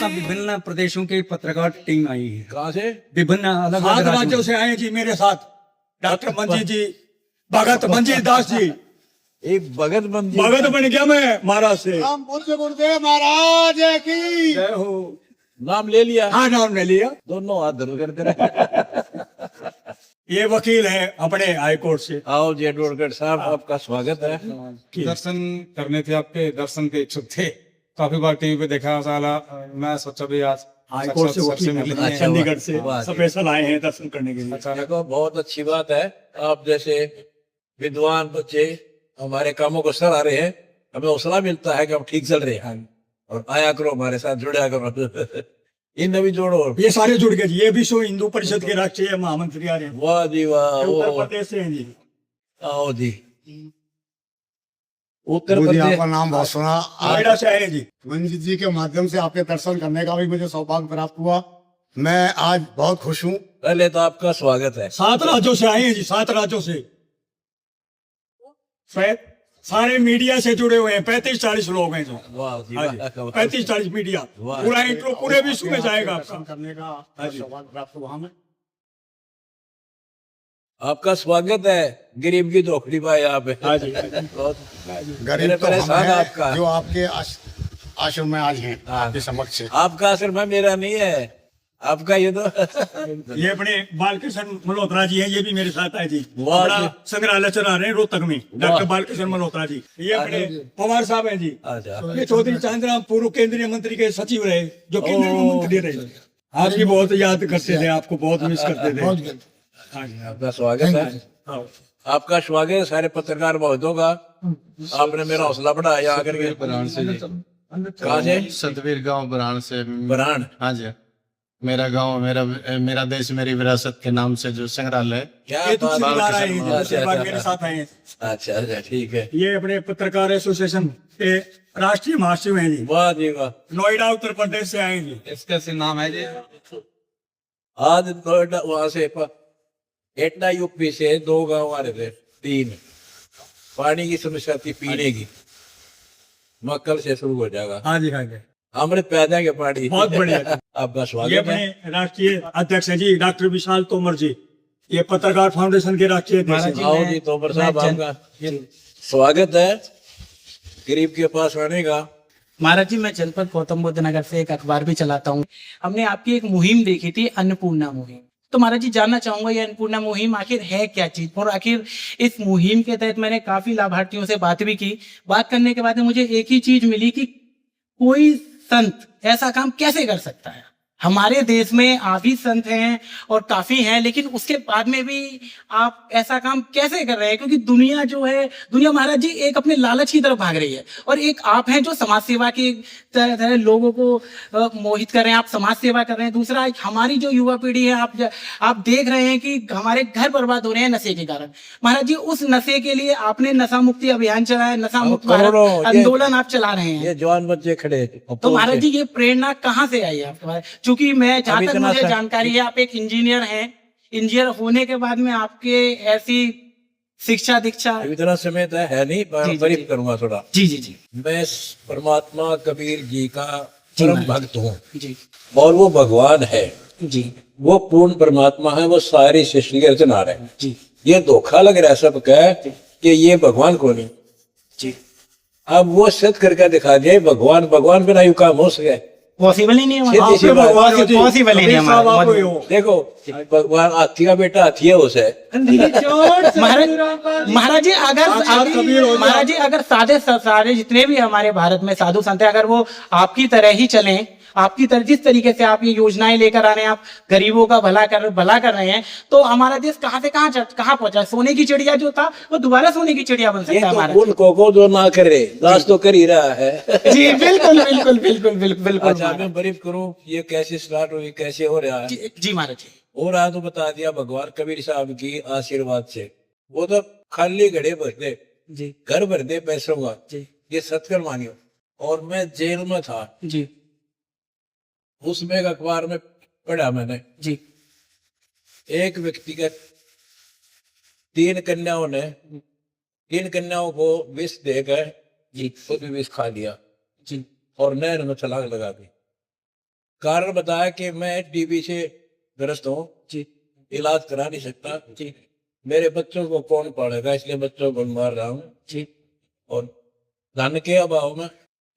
यहाँ विभिन्न प्रदेशों की पत्रकार टीम आई है। कहाँ से? विभिन्न अलग सात अलग राज्यों से आए जी मेरे साथ। डॉक्टर मंजीत जी, भगत मंजीत दास जी। एक भगत मंजी भगत बन गया मैं महाराज से। हम पूज्य गुरुदेव महाराज की जय हो। नाम ले लिया? हाँ, नाम ले लिया। दोनों हाथ धरो करते रहे। ये वकील है अपने हाई कोर्ट से। आओ जी एडवोकेट साहब, आपका स्वागत है। दर्शन करने थे, आपके दर्शन के इच्छुक थे। काफी बार टीवी पे देखा साला, मैं सोचा भी आज हाई कोर्ट से साक्षात सर वकील मिले। हैं, चंडीगढ़ से वाह जी। स्पेशल आए हैं दर्शन करने के लिए। अच्छा देखो बहुत अच्छी बात है, आप जैसे विद्वान बच्चे हमारे कामों को सराह रहे हैं, हमें हौसला मिलता है कि हम ठीक चल रहे हैं। और आया करो हमारे साथ, जुड़ा करो। इन भी जोड़ो। ये सारे जुड़ गए जी। ये विश्व हिंदू परिषद के राष्ट्रीय महामंत्री आ रहे हैं, वाह जी वाह। उत्तर ओ, प्रदेश से हैं जी। आओ जी। उत्तर मुझे प्रदेश। आपका नाम बहुत सुना। नोएडा से आए जी। मंजीत जी के माध्यम से आपके दर्शन करने का भी मुझे सौभाग्य प्राप्त हुआ। मैं आज बहुत खुश हूँ। पहले तो आपका स्वागत है। 7 राज्यों से आए हैं जी, 7 राज्यों से। सारे मीडिया से जुड़े हुए हैं, 35-40 लोग हैं जो। वाह जी हाँ जी, वाह। 35-40 मीडिया। वाह। पूरा इंट्रो पूरे विश्व में जाएगा दर्शन आपका। करने का सौभाग्य प्राप्त हुआ हमें। आपका स्वागत है। गरीब की धोखड़ी पाए आप। हाँ जी। बहुत गरीब तो हम परेशान हैं आपका। जो आपके आश्रम में आज हैं, आपके समक्ष हैं। आपका आश्रम है, मेरा नहीं है। आपका ये तो ये अपने बालकृष्ण मल्होत्रा जी हैं, ये भी मेरे साथ आए जी। वाह अपना जी। संग्रहालय चला रहे हैं रोहतक में, डॉक्टर बालकृष्ण मल्होत्रा जी। ये अपने पवार साहब हैं जी। अच्छा। ये चौधरी चांदराम पूर्व केंद्रीय मंत्री के सचिव रहे, जो केंद्रीय मंत्री रहे। आपकी बहुत याद करते थे, आपको बहुत मिस करते थे। हाँ जी। आपका स्वागत है। हाँ। आपका स्वागत है सारे पत्रकार महोदयों का। आपने मेरा हौसला बढ़ाया आकर के। बरान से जी। कहाँ से? सतवीर गांव बरान से। बरान। हाँ जी। मेरा गांव, मेरा देश मेरी विरासत के नाम से जो संग्रहालय है। क्या ये बात- दूसरी बार आए हैं जी, अच्छा, दूसरी बार अच्छा, मेरे साथ आए हैं। अच्छा अच्छा ठीक है। ये अपने पत्रकार एसोसिएशन के राष्ट्रीय महासचिव हैं जी। वाह जी वाह। नोएडा उत्तर प्रदेश से आए हैं जी। इसका से नाम है जी। आज नोएडा वहां से एटना यूपी से 2 गांव आ रहे थे, 3। पानी की समस्या थी पीने की। कल से शुरू हो जाएगा। हाँ जी, हाँ जी। अमृत पैदा के पानी। बहुत बढ़िया। आपका ये स्वागत है। अपने राष्ट्रीय अध्यक्ष हैं जी, डॉक्टर विशाल तोमर जी। ये पत्रकार फाउंडेशन के राष्ट्रीय अध्यक्ष हैं। आओ जी तोमर साहब, आपका स्वागत है गरीब के पास आने का। महाराज जी, मैं जनपद गौतम बुद्ध नगर से एक अखबार भी चलाता हूँ। हमने आपकी एक मुहिम देखी थी, अन्नपूर्णा मुहिम। तो महाराज जी जानना चाहूंगा ये अन्नपूर्णा मुहिम आखिर है क्या चीज, और आखिर इस मुहिम के तहत मैंने काफी लाभार्थियों से बात भी की। बात करने के बाद में मुझे एक ही चीज मिली कि कोई संत ऐसा काम कैसे कर सकता है। हमारे देश में आप ही संत हैं और काफी हैं, लेकिन उसके बाद में भी आप ऐसा काम कैसे कर रहे हैं? क्योंकि दुनिया जो है, दुनिया महाराज जी एक अपने लालच की तरफ भाग रही है, और एक आप हैं जो समाज सेवा के तरह लोगों को मोहित कर रहे हैं। आप समाज सेवा कर रहे हैं। दूसरा, हमारी जो युवा पीढ़ी है, आप देख रहे हैं कि हमारे घर बर्बाद हो रहे हैं नशे के कारण। महाराज जी, उस नशे के लिए आपने नशा मुक्ति अभियान चलाया, नशा मुक्त करोड़ों, भारत आंदोलन आप चला रहे हैं। ये जवान बच्चे खड़े हैं। तो महाराज जी, ये प्रेरणा कहाँ से आई है आपके पास? क्योंकि मैं जहाँ अभी तक इतना मुझे सा- जानकारी है, आप एक इंजीनियर हैं। इंजीनियर होने के बाद में आपके ऐसी शिक्षा दीक्षा। अब इतना समय तो है नहीं, जी, जी, ब्रीफ जी। करूंगा थोड़ा। जी जी जी मैं परमात्मा कबीर जी का जी, परम महाराज। भक्त हूँ, जी और वो भगवान है। जी वो पूर्ण परमात्मा है, वो सारी सृष्टि के रचनहार है। जी ये धोखा लग रहा है सबका कि ये भगवान को नहीं। जी। अब वो सिद्ध करके दिखा दिया भगवान बिना यू काम हो सके। पॉसिबल ही नहीं है सीधी महाराज। सी बात। भगवान हो जी। पॉसिबल ही नहीं है कबीर साहब आप ही महाराज। हो। देखो भगवान हाथी का बेटा हाथी है उसे। महाराज जी, महाराज जी, अगर सारे जितने भी हमारे भारत में साधु संत हैं, अगर वो आपकी तरह ही चलें, आपकी तरह जिस तरीके से आप ये योजनाएं लेकर आ रहे हैं, आप गरीबों का भला कर रहे हैं, तो हमारा देश कहाँ से कहाँ पहुंचा। सोने की चिड़िया जो था, वो दोबारा सोने की चिड़िया बन ये सकता है तो हमारा। उनको जो ना करे, दास तो कर ही रहा है। जी बिल्कुल बिल्कुल बिल्कुल बिल्कुल बिल्कुल अच्छा, महाराज। मैं ब्रीफ करूं, ये कैसे स्टार्ट हुई, कैसे हो रहा है। जी महाराज जी। हो रहा तो बता दिया भगवान कबीर साहब की आशीर्वाद से। वो तो खाली घड़े भरते, जी घर भरते पैसों का। जी ये सत्कर मानियो। और मैं जेल में था, जी उसमें एक अखबार में पढ़ा मैंने, जी एक व्यक्ति का 3 कन्याओं को विष देकर जी खुद भी विष खा लिया जी और नहर में छलांग लगा दी। कारण बताया कि मैं टीबी से ग्रस्त हूँ, जी इलाज करा नहीं सकता, जी मेरे बच्चों को कौन पालेगा, इसलिए बच्चों को मार रहा हूँ। जी और धन के अभाव में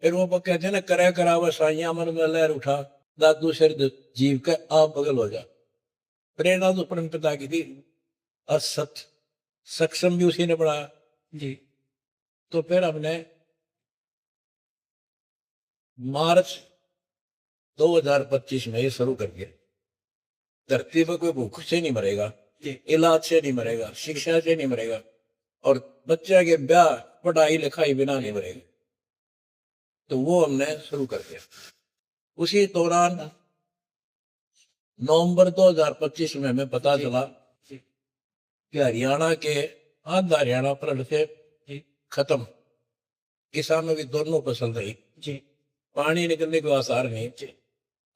फिर वो कहते हैं ना, करे करावे साइया मन में लहर उठा, दादू सिर जीव के आप बगल हो जा। प्रेरणा तो परम पिता की थी, असत सक्षम भी उसी ने बढ़ाया। जी तो फिर हमने मार्च 2025 में ये शुरू कर दिया। धरती पर कोई भूख से नहीं मरेगा, इलाज से नहीं मरेगा, शिक्षा से नहीं मरेगा, और बच्चे के ब्याह पढ़ाई लिखाई बिना नहीं मरेगा। तो वो हमने शुरू कर दिया। उसी दौरान नवंबर 2025 में हमें पता चला कि हरियाणा के आधा हरियाणा फ्लड से खत्म, किसानों की दोनों फसल रही, जी पानी निकलने के आसार नहीं।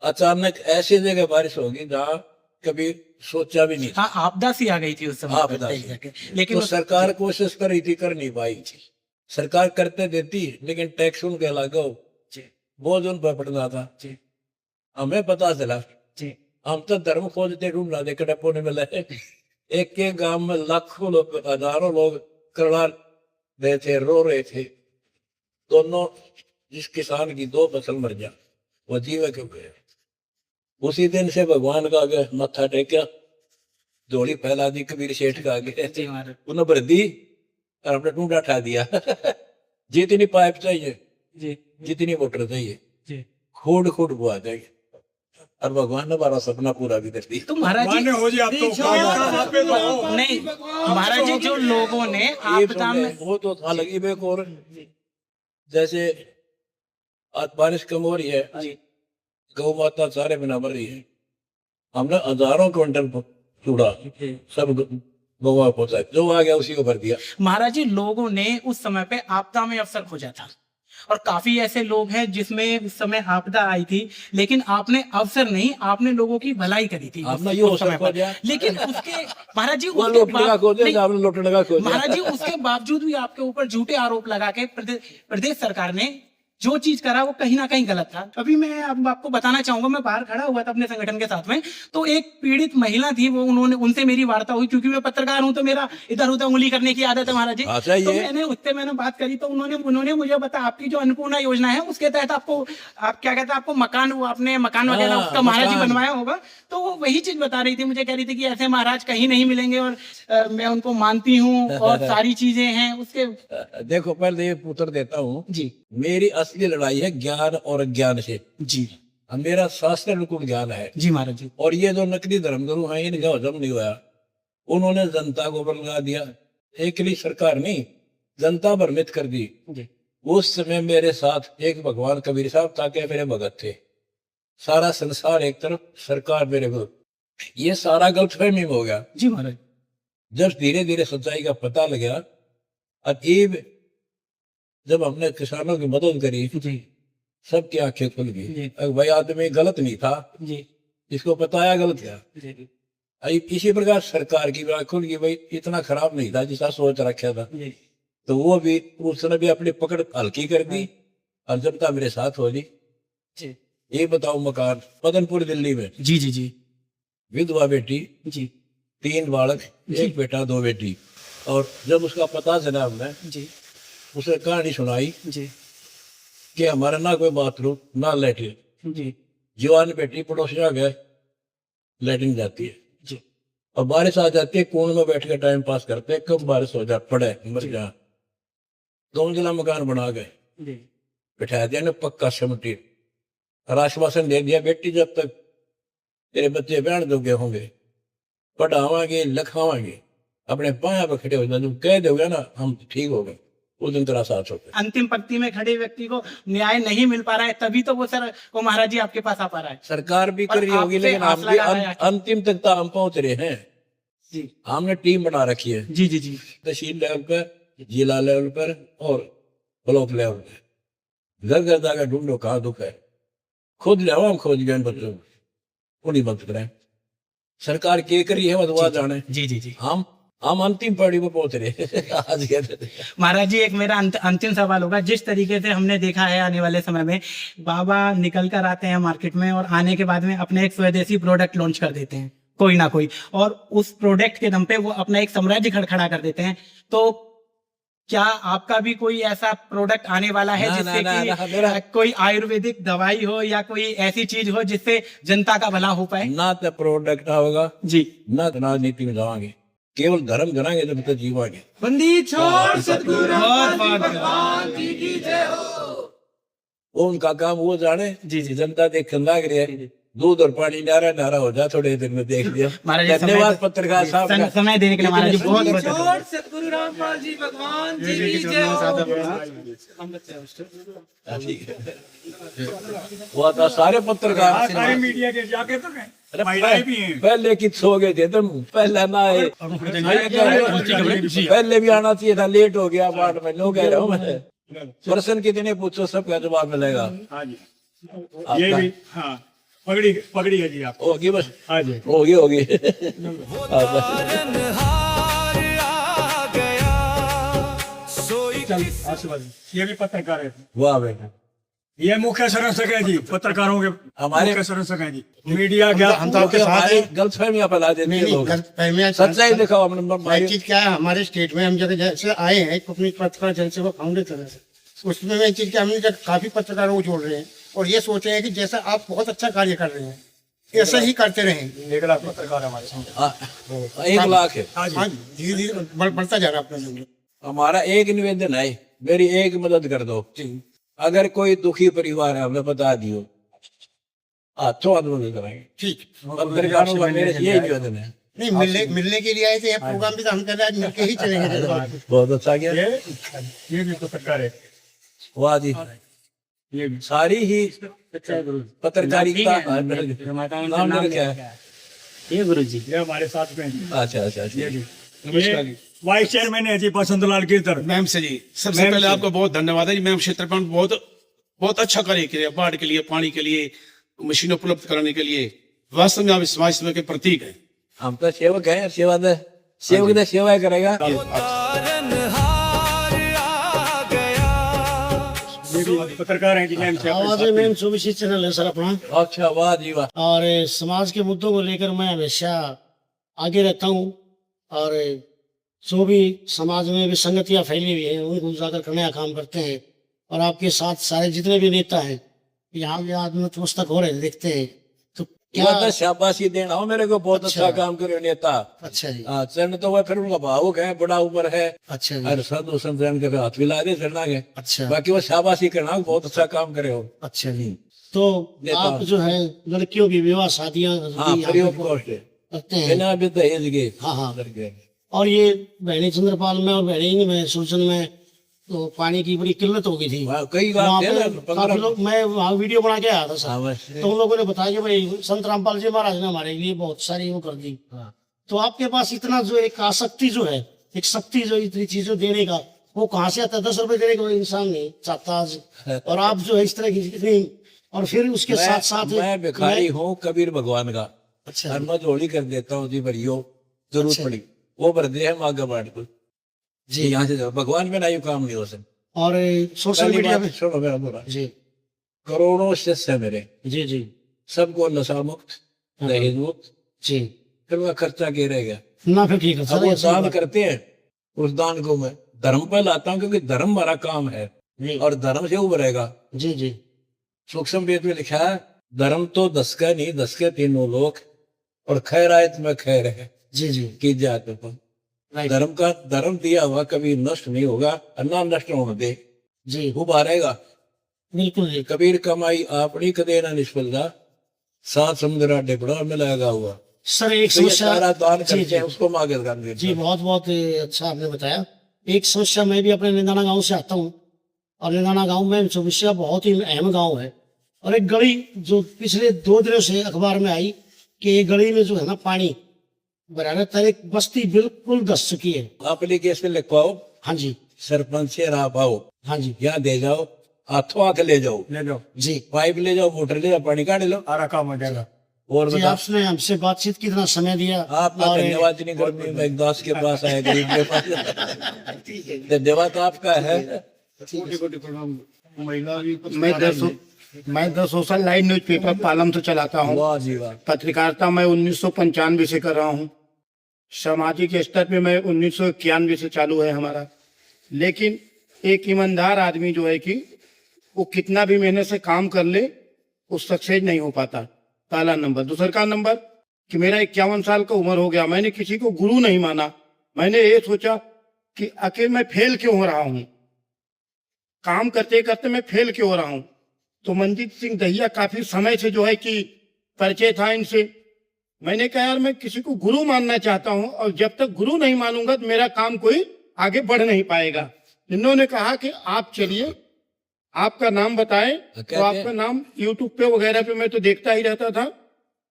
अचानक ऐसी जगह बारिश होगी जहाँ कभी सोचा भी नहीं था। हाँ, आपदा सी आ गई थी उस समय पर, आपदा सही सी। करके। लेकिन तो सरकार कोशिश कर रही थी, कर नहीं पाई। सरकार करते देती, लेकिन टैक्स उनके लागू, जी बोझ उन पर पड़ना था। जी हमें पता चला, जी हम तो धर्म खोजते ढूंढ रहे थे, कटप्पो ने मिला। एक के गांव में लाखों लोग, हजारों लोग करवा रहे थे, रो रहे थे। दोनों, जिस किसान की 2 फसल मर जा, वो जीव क्यों गए। उसी दिन से भगवान का आगे मत्था टेका, जोड़ी फैला दी कबीर सेठ का आगे, जी महाराज उन्हें भर दी और हमने ढूंढा ठा दिया। जितनी पाइप चाहिए, जी जितनी मोटर चाहिए, जी। खोड खोड बुआ जाएगी, और भगवान ने हमारा सपना पूरा भी कर दिया। तो महाराज जी, मान्य हो जी, आप तो वहाँ पे तो हो। नहीं महाराज जी, जो लोगों ने ये आपदा में, वो तो था लगी बेक। और जैसे आज बारिश कम हो रही है, जी गौ माता सारे बिना मर रही है, हमने हजारों क्विंटल चूड़ा सब गौवा पहुंचा, जो आ गया उसी को भर दिया। महाराज जी, लोगों ने उस समय पे आपदा में अवसर खोजा था, और काफी ऐसे लोग हैं जिसमें उस समय आपदा आई थी, लेकिन आपने अवसर नहीं, आपने लोगों की भलाई करी थी आपने उस ये समय अवसर पर। खोजा। लेकिन उसके महाराज जी, वो उसके लोटने का खोज नहीं, है, आपने लोटने का खोज महाराज जी, उसके बावजूद भी आपके ऊपर झूठे आरोप लगा के प्रदेश सरकार ने जो चीज करा वो कहीं ना कहीं गलत था। अभी मैं अब आपको बताना चाहूंगा, मैं बाहर खड़ा हुआ था अपने संगठन के साथ में, तो एक पीड़ित महिला थी, वो उनसे मेरी वार्ता हुई, क्योंकि मैं पत्रकार हूं तो मेरा इधर उधर उंगली करने की आदत है महाराज जी। अच्छा, तो ये मैंने बात करी, तो उन्होंने मुझे बताया, आपकी जो अन्नपूर्णा योजना है उसके तहत आपको, आप क्या कहते हैं, आपको मकान, वो आपने मकान वगैरह हाँ, उसका महाराज जी मकान। बनवाया होगा। तो वो वही चीज बता रही थी, मुझे कह रही थी कि ऐसे महाराज कहीं नहीं मिलेंगे, और मैं उनको मानती हूँ, और सारी चीजें हैं उसके। देखो, पहले ये उत्तर देता हूँ। जी मेरी असली लड़ाई है ज्ञान और अज्ञान से। जी अब मेरा शास्त्र अनुकूल ज्ञान है, जी महाराज जी। और ये जो नकली धर्मगुरु हैं, इनका हजम नहीं हुआ। उन्होंने जनता को बरगा दिया, एक सरकार नहीं, जनता भ्रमित कर दी। जी उस समय मेरे साथ एक भगवान कबीर साहब ताकि मेरे भगत थे, सारा संसार एक तरफ, सरकार मेरे को, ये सारा गलतफहमी हो गया। जी महाराज। जब धीरे धीरे सच्चाई का पता लगा, अजीब, जब हमने किसानों की मदद करी, जी सबकी आंखें खुल जी। गई। अब भाई आदमी गलत नहीं था, जी इसको बताया गलत था। जी इसी प्रकार सरकार की भी आंख खुल गई, भाई इतना खराब नहीं था जिसा सोच रखा था। जी तो वो भी उसने भी अपनी पकड़ हल्की कर दी, और जनता मेरे साथ हो ली। जी ये बताओ, मकान मदनपुर दिल्ली में, जी जी जी विधवा बेटी, जी 3 बालक, 1 बेटा 2 बेटी। और जब उसका पता चला, हमने जी उसे कहानी सुनाई जी कि हमारा ना कोई बाथरूम, ना लैट्रिन, जी जवान बेटी पड़ोसियां गए लैट्रिन जाती है, जी और बारिश आ जाती है, कोने में बैठ के टाइम पास करते हैं, कब बारिश हो जाए, पड़े मर जा। 2 मंजिला मकान बना गए, जी बिठा दिया ने पक्का सिमटी, और आश्वासन दे दिया, बेटी जब तक तेरे बच्चे बहन जोगे होंगे, पढ़ावांगे, लिखावांगे, अपने पाया पर खड़े हो जाए, तुम कह दोगे ना हम ठीक हो गए, उस दिन तेरा साथ होगा। अंतिम पंक्ति में खड़े व्यक्ति को न्याय नहीं मिल पा रहा है, तभी तो वो सर वो महाराज जी आपके पास आ पा रहा है। सरकार भी कर रही होगी, आपसे लेकिन हम हौसला भी लगाया। अंतिम तक तो हम पहुंच रहे हैं। जी हमने टीम बना रखी है, जी जी जी तहसील लेवल पर, जिला लेवल पर, और ब्लॉक लेवल पर। घर घर जाकर ढूंढो कहाँ दुख है, खुद ले आओ, हम खोज गए बच्चों को, उन्हीं मदद करें। सरकार क्या करी है वो जाने, जी जी जी हम हम अंतिम पौड़ी पर पहुंच रहे आज के महाराज जी, एक मेरा अंतिम सवाल होगा। जिस तरीके से हमने देखा है आने वाले समय में बाबा निकल कर आते हैं मार्केट में और आने के बाद में अपने एक स्वदेशी प्रोडक्ट लॉन्च कर देते हैं कोई ना कोई, और उस प्रोडक्ट के दम पे वो अपना एक साम्राज्य खड़ा कर देते हैं। तो क्या आपका भी कोई ऐसा प्रोडक्ट आने वाला है ना, जिससे ना, ना, कि मेरा- कोई आयुर्वेदिक दवाई हो या कोई ऐसी चीज हो जिससे जनता का भला हो पाए? ना तो प्रोडक्ट होगा, जी। ना तो राजनीति में जावांगे, केवल धर्म कराएंगे जब तक जीवांगे। बंदी छोड़ सतगुरु वो उनका काम वो जाने। जी, जी। जनता देख लाग रही है, दूध और पानी नारा नारा हो जा, थोड़े दिन में देख लिया। महाराज जी, धन्यवाद पत्रकार साहब का। समय देने के लिए महाराज जी बहुत बहुत धन्यवाद। सतगुरु रामपाल जी भगवान जी की जय हो। वो था सारे पत्रकार सारे मीडिया के जाके तो गए, अरे महिलाएं भी हैं। पहले की सो गए थे तुम, पहले ना आए। पहले भी आना चाहिए था, लेट हो गया 8 महीने हो, कह रहा हूँ मैं। प्रश्न कितने पूछो सबका जवाब मिलेगा। हाँ जी, ये भी, हाँ, पगड़ी पगड़ी है जी आप। होगी बस, हाँ जी, होगी। चल आशीर्वाद। ये भी पत्रकार है, वाह बेटा, ये मुख्य संरक्षक है जी पत्रकारों के, हमारे- मुख्य संरक्षक है जी। मीडिया क्या हम तो आपके साथ हमारी हैं। गलत फहमियां फैला देते नहीं हैं नहीं, लोग। गलतफहमियां सच्चाई दिखाओ अपने भाई भाई। चीज क्या है, हमारे स्टेट में हम जब जैसे आए हैं अपनी पत्रकार जनसेवा फाउंडेशन से, उसमें मैं चीज क्या, हम जब काफी पत्रकारों को जोड़ रहे हैं और ये सोच रहे हैं कि जैसा आप बहुत अच्छा कार्य कर रहे हैं ऐसा ही करते रहें। 1 लाख पत्रकार हमारे साथ। हाँ, 1 लाख है। हाँ जी, हाँ धीरे धीरे बढ़ता जा रहा है अपना जंगल। हमारा एक निवेदन है, मेरी एक मदद कर दो। अगर कोई दुखी परिवार है हमें बता दियो, हाथों हाथ मदद कराएंगे। ठीक, पत्रकारों का मेरे यही निवेदन है। नहीं मिलने के लिए आए थे, यह प्रोग्राम भी तो हम कर रहे हैं, आज मिलके ही चलेंगे जल्द। बहुत अच्छा किया। ये भी पत्रकार है, वाह जी, ये भी। सारी ही पत्रकारिता नाम क्या है? ये गुरु जी। ये हमारे साथ में हैं। अच्छा अच्छा अच्छा। ये वाइस चेयरमैन है जी बसंत लाल कीर्तन। मैम से जी, सबसे पहले आपका बहुत धन्यवाद है जी। मैम क्षेत्र पर बहुत अच्छा कार्य किया, बाढ़ के लिए, पानी के लिए, मशीन उपलब्ध कराने के लिए। वास्तव में आप इस समाज सेवा के प्रतीक हैं। हम तो सेवक है, सेवक तो सेवा करेगा। ये भी पत्रकार हैं जी, मैम से अपने आवाज मैम चौबीसी चैनल है सर अपना, अच्छा, वाह जी वाह। और समाज के मुद्दों को लेकर मैं हमेशा आगे रहता हूँ, और जो भी समाज में विसंगतियां फैली हुई हैं उनको उजागर करने का काम करते हैं। और आपके साथ सारे जितने भी नेता हैं यहाँ भी आज नतमस्तक हो रहे हैं, देखते हैं तो क्या। क्या तो शाबाशी देना हो मेरे को, बहुत अच्छा काम करे नेता। अच्छा जी, हाँ, चरण तो वह फिर उनका भावुक है, बड़ा उम्र है, अच्छा जी, और साधु संतन के हाथ मिला दे चढ़ना के। अच्छा बाकी वो शाबाशी करना, बहुत अच्छा काम करे हो। अच्छा जी। तो नेता। आप जो है लड़कियों की विवाह शादियां हाँ, भी फ्री आप ऑफ कॉस्ट है, करते हैं। बिना भी दहेज के। हाँ हाँ, लड़के। और ये बहनी चंद्रपाल में और बहनी में सूचन में तो पानी की बड़ी किल्लत हो गई थी। वहाँ कई वहाँ गाँव थे पे ना, काफी 15। लोग, मैं वहाँ वीडियो बना के आया था हाँ, सर, बस। तो उन लोगों ने बताया कि भाई संत रामपाल जी महाराज ने हमारे लिए बहुत सारी वो कर दी। तो आपके पास इतना जो एक आसक्ति जो है, एक शक्ति जो इतनी चीजों देने का, वो कहाँ से आता है? 10 रुपए देने का कोई इंसान नहीं चाहता आज, और आप जो है इस तरह की इतनी, और फिर उसके साथ साथ मैं भिखारी हूँ कबीर भगवान का। अच्छा और मैं जोड़ी कर देता हूँ जी, भरियो जरूरत अच्छा। पड़ी वो भर दे हम आगे बढ़ को जी। यहाँ से जाओ, भगवान में ना ये काम नहीं हो सकता। और सोशल पहली मीडिया बात पे सुनो मेरा पूरा, जी करोड़ों शिष्य है मेरे, जी जी सबको नशा मुक्त, दहेज मुक्त। जी, फिर वह खर्चा के रहेगा। ना फिर ठीक है अब सर, वो ये सही दान बात। करते हैं, उस दान को मैं धर्म पर लाता हूँ, क्योंकि धर्म हमारा काम है जी और धर्म से उभरेगा। जी जी सूक्ष्म वेद में लिखा है, धर्म तो 10 का नहीं, 10 के 3 लोक, और खैरायत में खैर है जी जी, की जाते पर। राइट, धर्म का धर्म दिया हुआ कभी नष्ट नहीं होगा, अन्ना नष्ट होने दे, जी उभारेगा। बिल्कुल जी, कबीर कमाई आपनी कदे ना निष्फल जा, सात समुद्र डिबड़ा में लगा हुआ। सर एक तो ये समस्या, सारा दान जी करते जी हैं, उसको मांगे कर देते जी, हैं। बहुत बहुत अच्छा आपने बताया। एक समस्या, मैं भी अपने निंदाना गांव से आता हूँ, और निंदाना गांव में समस्या बहुत ही अहम गांव है, और एक गली जो पिछले 2 दिनों से अखबार में आई कि ये गली में जो है ना पानी बराबर तरह बस्ती बिल्कुल धस चुकी है। एप्लीकेशन लिखवाओ, हाँ जी, सरपंच से रहा पाओ, हाँ जी, यहाँ दे जाओ, हाथों हाथ ले जाओ, ले जाओ, जी पाइप ले जाओ, मोटर ले जाओ, पानी काट लो, सारा काम हो जाएगा। और जी बता आपने हमसे बातचीत की इतना समय दिया आपका और धन्यवाद। इतनी गर्मी में एक दास के पास आए, गरीब के पास। धन्यवाद आपका है। मैं the social light newspaper Palam से चलाता हूँ। वाह जी वाह। पत्रकारिता मैं 1995 से कर रहा हूँ। सामाजिक स्तर पे मैं 1991 से चालू है हमारा। लेकिन एक ईमानदार आदमी जो है कि वो कितना भी मेहनत से काम कर ले, वो सक्सेस नहीं हो पाता। पहला नंबर। दूसरा नंबर कि मेरा 51 साल का उम्र हो गया, मैंने किसी को गुरु नहीं माना। मैंने ये सोचा कि आखिर मैं फेल क्यों हो रहा हूँ, काम करते करते मैं फेल क्यों हो रहा हूँ। तो मनजीत सिंह दहिया काफी समय से जो है कि परिचय था इनसे। मैंने कहा यार मैं किसी को गुरु मानना चाहता हूँ, और जब तक गुरु नहीं मानूंगा तो मेरा काम कोई आगे बढ़ नहीं पाएगा। इन्होंने कहा कि आप चलिए, आपका नाम बताएं। तो आपका नाम यूट्यूब पे वगैरह पे मैं तो देखता ही रहता था।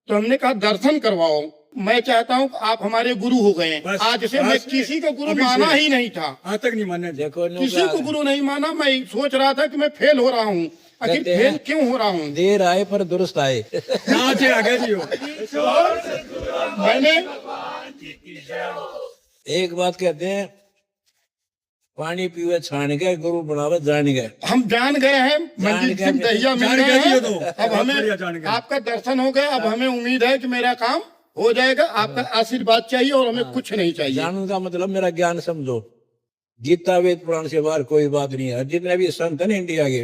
तो हमने कहा दर्शन करवाओ। मैं चाहता हूँ कि आप हमारे गुरु हो गए। आज से मैं किसी को गुरु माना ही नहीं था, आज तक नहीं मानने दे। देखो किसी को गुरु नहीं माना। मैं सोच रहा था कि मैं फेल हो रहा हूँ, आखिर फेल क्यों हो रहा हूँ। देर आए पर दुरुस्त आए। नाचे आगे जी हो। मैंने एक बात कहते हैं, पानी पीवे छान गए, गुरु बनावे जान गए। हम जान गए हैं, मनजीत सिंह दहिया मिल जान गए गए हैं। तो अब बहुत बढ़िया जान हमें गए। आपका दर्शन हो गया। अब हमें उम्मीद है कि मेरा काम हो जाएगा। आपका आशीर्वाद चाहिए और हमें कुछ नहीं चाहिए। जानने का मतलब मेरा ज्ञान समझो। गीता वेद पुराण से बाहर कोई बात नहीं है। जितने भी संत है ना इंडिया के,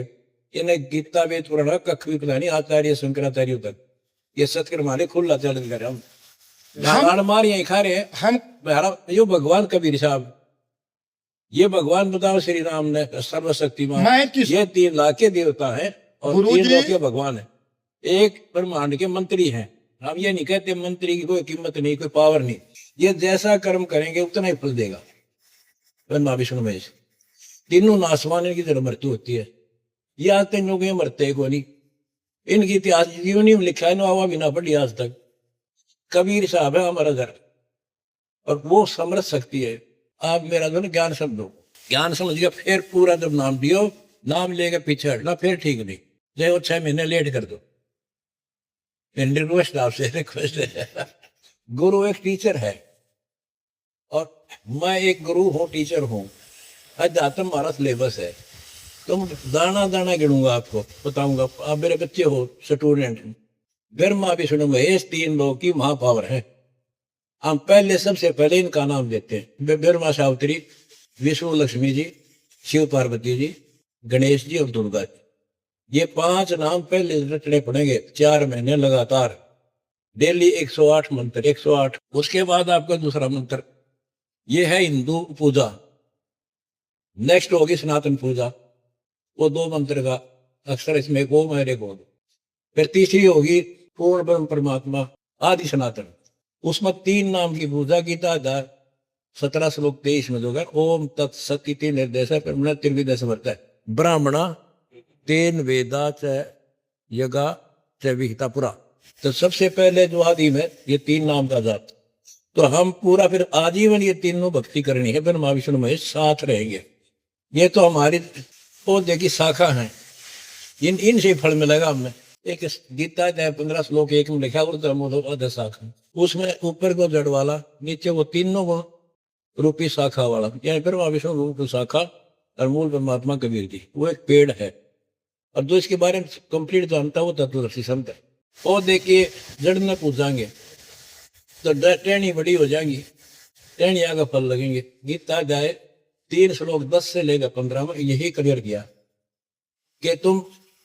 इन्हें गीता वेद पुराण का कख भी पता नहीं। आचार्य शंकराचार्य तक ये सत्कर मारे खुला चलन करे। हम गाड़ मार यही खा रहे हैं। हम यो भगवान कबीर साहब, ये भगवान बताओ श्री राम ने सर्वशक्तिमान, मैं किस ये 3 लाख के देवता हैं और गुरुजी- 3 लोक के भगवान है। एक ब्रह्मांड के मंत्री हैं। हम ये नहीं कहते मंत्री की कोई कीमत नहीं, कोई पावर नहीं। ये जैसा कर्म करेंगे उतना ही फल देगा। ब्रह्मा विष्णु महेश तीनों नासवान, इनकी जन्म मृत्यु होती है। ये आज तक लोग ये मरते को नहीं। इनकी इतिहास जीवनी में लिखा है, नवा भी ना पढ़ी आज तक। कबीर साहब है हमारा घर, और वो समर्थ शक्ति है। आप मेरा जो ज्ञान समझो, ज्ञान समझ के फिर पूरा जब नाम दियो, नाम लेके पीछे हटना फिर ठीक नहीं। चाहे वो 6 महीने लेट कर दो। रिक्वेस्ट आपसे रिक्वेस्ट है। गुरु एक टीचर है, और मैं एक गुरु हूँ, टीचर हूँ। अध्यात्म हमारा सिलेबस है। तो दाना दाना गिनूंगा, आपको बताऊंगा। आप मेरे बच्चे हो, स्टूडेंट। ब्रह्मा विष्णु महेश 3 लोग की महापावर है। हम पहले सबसे पहले इनका नाम देते हैं। ब्रह्मा सावित्री, विष्णु लक्ष्मी जी, शिव पार्वती जी, गणेश जी और दुर्गा जी। ये 5 नाम पहले रटने पड़ेंगे 4 महीने लगातार। डेली 108 मंत्र, 108। उसके बाद आपका दूसरा मंत्र ये है हिंदू पूजा। नेक्स्ट होगी सनातन पूजा, वो 2 मंत्र का अक्षर इसमें गो मेरे गो। फिर तीसरी होगी पूर्ण ब्रह्म परमात्मा आदि सनातन। उसमें 3 नाम की पूजा की। 17 श्लोक 23 में जो है ओम तत्सत इति निर्देश है, त्रिविध समर्थ है। ब्राह्मणा तेन वेदा च यगा च विहिता पुरा। तो सबसे पहले जो आदि में ये 3 नाम का जाप। तो हम पूरा फिर आजीवन ये तीनों भक्ति करनी है। ब्रह्मा विष्णु महेश साथ रहेंगे। ये तो हमारी पौधे की शाखा है। इनसे फल मिलेगा हमें। एक गीता 15 श्लोक 1 में लिखा है शाखा, उसमें ऊपर को जड़ वाला, नीचे वो तीनों को रूपी शाखा वाला, यानी ब्रह्मा विष्णु रूप शाखा और मूल परमात्मा कबीर जी। वो एक पेड़ है, और जो इसके बारे में कंप्लीट जानता है वो तत्वदर्शी संत है। पौधे के जड़ में पूजाएंगे तो टहनी बड़ी हो जाएंगी, टहनिया का फल लगेंगे। गीता जाए 3 श्लोक 10 से लेकर 15 में यही क्लियर किया कि तुम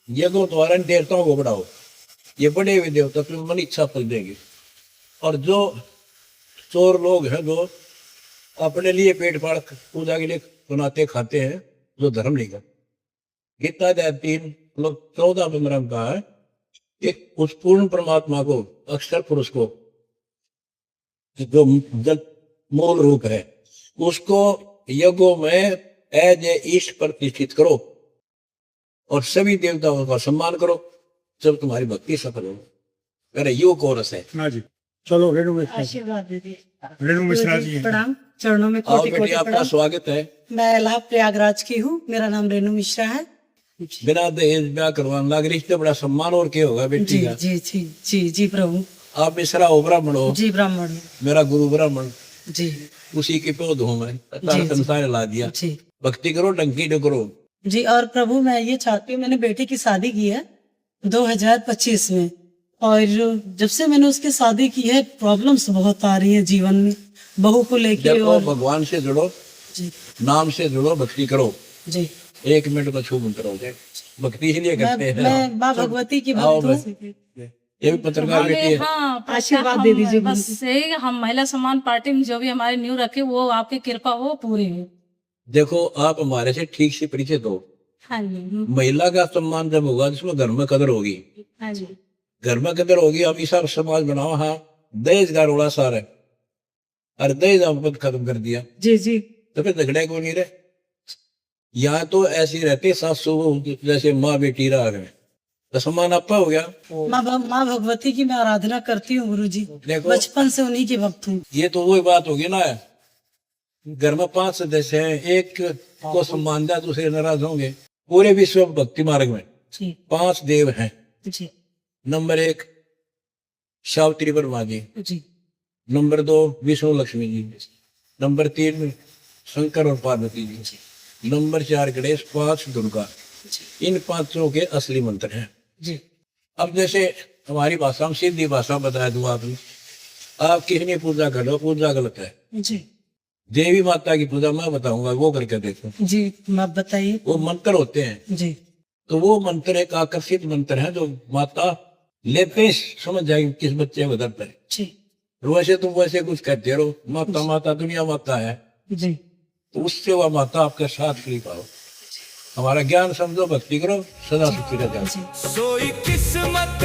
यज्ञों द्वारा देवताओं को बढ़ाओ। ये बड़े हुए देवता तुम्हें मन इच्छा फल देंगे। और जो चोर लोग हैं, जो अपने लिए पेट फाड़ पूजा के लिए बनाते खाते हैं, जो धर्म नहीं कर। गीता अध्याय 3 श्लोक 14 में मरम कहा है कि उस पूर्ण परमात्मा को, अक्षर पुरुष को, जो मूल रूप है, उसको यज्ञों में एज ए ईष्ट प्रतिष्ठित करो और सभी देवताओं का सम्मान करो, जब तुम्हारी भक्ति सफल हो। मेरा यो कोरस है। हाँ जी, चलो रेणु मिश्रा, आशीर्वाद दे दे। रेणु मिश्रा जी हैं। प्रणाम, चरणों में आओ कोटि बेटी, कोटि आपका प्रणाम। स्वागत है। मैं इलाहाबाद प्रयागराज की हूँ। मेरा नाम रेणु मिश्रा है। बिना दहेज ब्याह करवाने लग, रिश्ते बड़ा सम्मान और क्या होगा बेटी जी का। जी जी जी जी प्रभु। आप मिश्रा हो, ब्राह्मण हो, जी ब्राह्मण मेरा गुरु ब्राह्मण, जी उसी के पौध हूँ मैं, सारा संसार ला दिया। जी भक्ति करो, डंकी न करो। जी। और प्रभु मैं ये चाहती हूँ, मैंने बेटे की शादी की है 2025 में, और जब से मैंने उसकी शादी की है प्रॉब्लम्स बहुत आ रही है जीवन में, बहू को लेके। देखो और भगवान से जुड़ो, जी नाम से जुड़ो, भक्ति करो। जी। 1 मिनट में छू मंत्र हो जाए। भक्ति इसलिए करते हैं। मैं माँ भगवती की आओ भक्त हूँ। ये भी पत्रकार बेटी है। हाँ, आशीर्वाद दे दीजिए बस यही, हम महिला सम्मान पार्टी में जो भी हमारे न्यू रखे वो आपकी कृपा हो पूरी हो। देखो आप हमारे से ठीक से परिचित हो। हाँ जी। महिला का सम्मान जब होगा जिसमें घर में कदर होगी, हाँ जी। घर में कदर होगी। हम ऐसा समाज बनाओ। हाँ, दहेज का रोड़ा सार है, और दहेज आपको खत्म कर दिया जी जी तो फिर झगड़े क्यों नहीं रहे? यहाँ तो ऐसी रहते सासू जैसे माँ बेटी रह गए, तो सम्मान आपका हो गया। माँ भगवती की मैं आराधना करती हूँ गुरु जी, देखो बचपन से उन्हीं की भक्त हूँ। ये तो वही बात होगी ना, घर में 5 सदस्य हैं, एक को सम्मान दिया दूसरे नाराज होंगे। पूरे विश्व भक्ति मार्ग में जी 5 देव हैं। जी नंबर 1 सावित्री ब्रह्मा जी, जी नंबर 2 विष्णु लक्ष्मी जी, नंबर 3 शंकर और पार्वती जी, नंबर 4 गणेश, 5 दुर्गा। इन 5 के असली मंत्र हैं। जी। अब जैसे हमारी भाषा में सीधी भाषा बता दूं आपने, आप किसने पूजा कर लो, पूजा गलत है। जी देवी माता की पूजा मैं बताऊंगा, वो करके देखो। जी आप बताइए। वो मंत्र होते हैं, जी तो वो मंत्र एक आकर्षित मंत्र है जो माता लेते ही समझ जाएगी किस बच्चे को दर्द है। जी वैसे तुम वैसे कुछ कहते रहो, माता माता दुनिया माता है, जी तो उससे वह माता आपके साथ खड़ी पाओ। हमारा ज्ञान समझो, भक्ति करो, सदा सुखी रह जाओ। सोई किस्मत